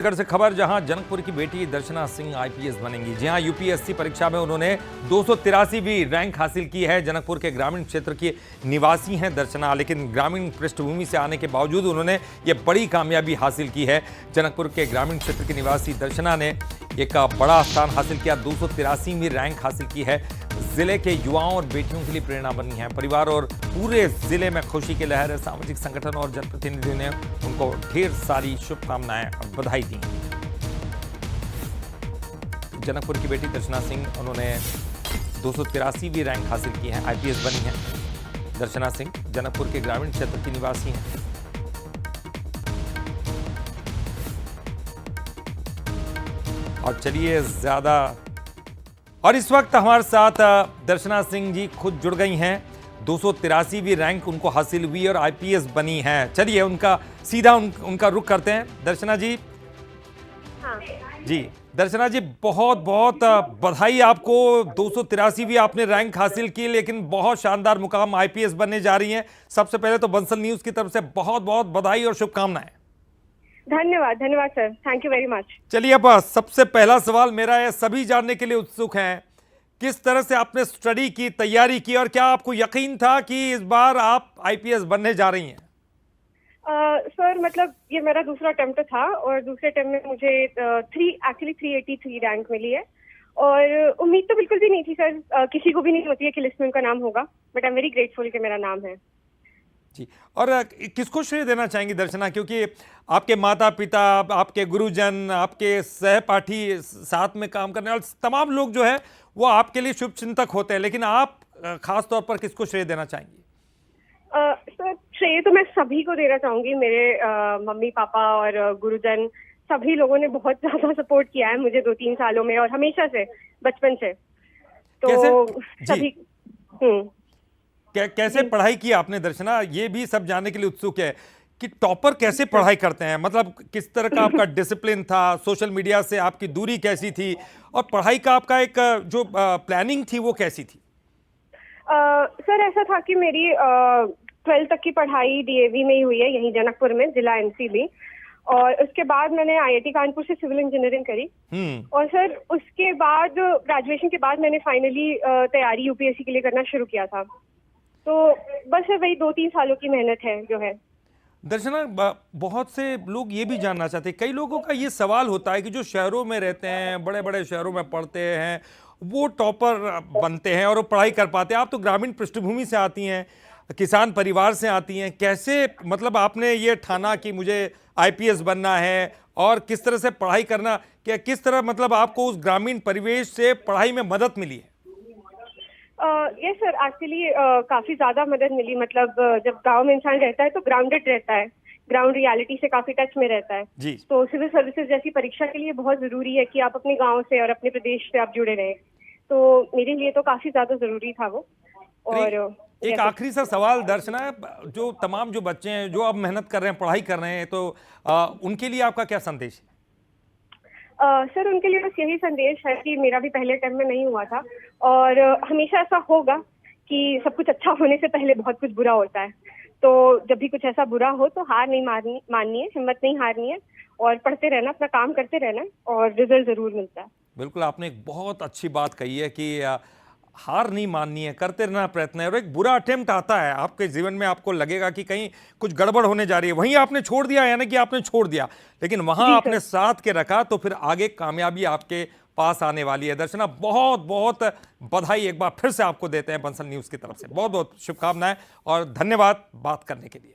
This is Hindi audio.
छत्तीसगढ़ से खबर, जहां जनकपुर की बेटी दर्शना सिंह आईपीएस बनेंगी। जी हां, यूपीएससी परीक्षा में उन्होंने 283वीं रैंक हासिल की है। जनकपुर के ग्रामीण क्षेत्र की निवासी हैं दर्शना, लेकिन ग्रामीण पृष्ठभूमि से आने के बावजूद उन्होंने ये बड़ी कामयाबी हासिल की है। जनकपुर के ग्रामीण क्षेत्र की निवासी दर्शना ने एक बड़ा स्थान हासिल किया, 283वीं रैंक हासिल की है। जिले के युवाओं और बेटियों के लिए प्रेरणा बनी है। परिवार और पूरे जिले में खुशी की लहर है। सामाजिक संगठन और जनप्रतिनिधियों ने उनको ढेर सारी शुभकामनाएं और बधाई दी। जनकपुर की बेटी दर्शना सिंह, उन्होंने 283वीं रैंक हासिल की है, आईपीएस बनी है। दर्शना सिंह जनकपुर के ग्रामीण क्षेत्र की निवासी हैं। और चलिए ज्यादा, और इस वक्त हमारे साथ दर्शना सिंह जी खुद जुड़ गई हैं। 283वीं रैंक उनको हासिल हुई और आईपीएस बनी हैं। चलिए उनका सीधा उनका रुख करते हैं। दर्शना जी। हाँ। जी दर्शना जी, बहुत बहुत बधाई आपको। 283वीं आपने रैंक हासिल की, लेकिन बहुत शानदार मुकाम, आईपीएस बनने जा रही हैं। सबसे पहले तो बंसल न्यूज की तरफ से बहुत बहुत बधाई और शुभकामनाएं। धन्यवाद धन्यवाद sir, thank you very much. चलिए, अब सबसे पहला सवाल मेरा है, सभी जानने के लिए उत्सुक हैं, किस तरह से आपने स्टडी की, तैयारी की, और क्या आपको यकीन था कि इस बार आप आईपीएस बनने जा रही हैं? सर मतलब ये मेरा दूसरा अटेम्प्ट था और दूसरे अटेम्प्ट में मुझे 383 रैंक मिली है। और उम्मीद तो बिल्कुल भी नहीं थी सर, किसी को भी नहीं होती है कि लिस्ट में उनका नाम होगा, but I am very grateful कि मेरा नाम है। जी, और किसको श्रेय देना चाहेंगी दर्शना, क्योंकि आपके माता पिता, आपके गुरुजन, आपके सहपाठी, साथ में काम करने वाले तमाम लोग जो है वो आपके लिए शुभचिंतक होते हैं, लेकिन आप खास तौर पर किसको श्रेय देना चाहेंगी? सर श्रेय तो मैं सभी को देना चाहूंगी, मेरे मम्मी पापा और गुरुजन, सभी लोगों ने बहुत ज्यादा सपोर्ट किया है मुझे 2-3 सालों में, और हमेशा से, बचपन से। तो सभी कैसे पढ़ाई की आपने दर्शना, ये भी सब जानने के लिए उत्सुक है कि टॉपर कैसे पढ़ाई करते हैं, मतलब किस तरह का आपका डिसिप्लिन था, सोशल मीडिया से आपकी दूरी कैसी थी, और पढ़ाई का आपका एक जो प्लानिंग थी वो कैसी थी? सर ऐसा था कि मेरी 12th तक की पढ़ाई डीएवी में ही हुई है, यहीं जनकपुर में, जिला एनसीबी। और उसके बाद मैंने आईआईटी कानपुर से सिविल इंजीनियरिंग करी। और सर उसके बाद ग्रेजुएशन के बाद मैंने फाइनली तैयारी यूपीएससी के लिए करना शुरू किया था। तो बस वही 2-3 सालों की मेहनत है जो है। दर्शना, बहुत से लोग ये भी जानना चाहते हैं, कई लोगों का ये सवाल होता है कि जो शहरों में रहते हैं, बड़े बड़े शहरों में पढ़ते हैं, वो टॉपर बनते हैं और वो पढ़ाई कर पाते हैं। आप तो ग्रामीण पृष्ठभूमि से आती हैं, किसान परिवार से आती हैं, कैसे मतलब आपने ये ठाना कि मुझे आईपीएस बनना है, और किस तरह से पढ़ाई करना, क्या किस तरह मतलब आपको उस ग्रामीण परिवेश से पढ़ाई में मदद मिली है? यस सर, एक्चुअली काफी ज्यादा मदद मिली। मतलब जब गांव में इंसान रहता है तो ग्राउंडेड रहता है, ग्राउंड रियलिटी से काफी टच में रहता है जी। तो सिविल सर्विसेज जैसी परीक्षा के लिए बहुत जरूरी है कि आप अपने गांव से और अपने प्रदेश से आप जुड़े रहें। तो मेरे लिए तो काफी ज्यादा जरूरी था वो। और एक आखिरी सा सवाल दर्शना, जो तमाम जो बच्चे हैं जो अब मेहनत कर रहे हैं, पढ़ाई कर रहे हैं, तो उनके लिए आपका क्या संदेश है? सर उनके लिए बस यही संदेश है कि मेरा भी पहले टर्म में नहीं हुआ था, और हमेशा ऐसा होगा कि सब कुछ अच्छा होने से पहले बहुत कुछ बुरा होता है। तो जब भी कुछ ऐसा बुरा हो तो हार नहीं माननी है, हिम्मत नहीं हारनी है, और पढ़ते रहना, अपना काम करते रहना, और रिजल्ट जरूर मिलता है। बिल्कुल, आपने एक बहुत अच्छी बात कही है कि हार नहीं माननी है, करते रहना प्रयत्न है। और एक बुरा अटेम्प्ट आता है आपके जीवन में, आपको लगेगा कि कहीं कुछ गड़बड़ होने जा रही है, वहीं आपने छोड़ दिया, यानी कि आपने छोड़ दिया, लेकिन वहां आपने साथ के रखा, तो फिर आगे कामयाबी आपके पास आने वाली है। दर्शना, बहुत बहुत बधाई एक बार फिर से आपको देते हैं बंसल न्यूज की तरफ से। बहुत बहुत शुभकामनाएं और धन्यवाद बात करने के लिए।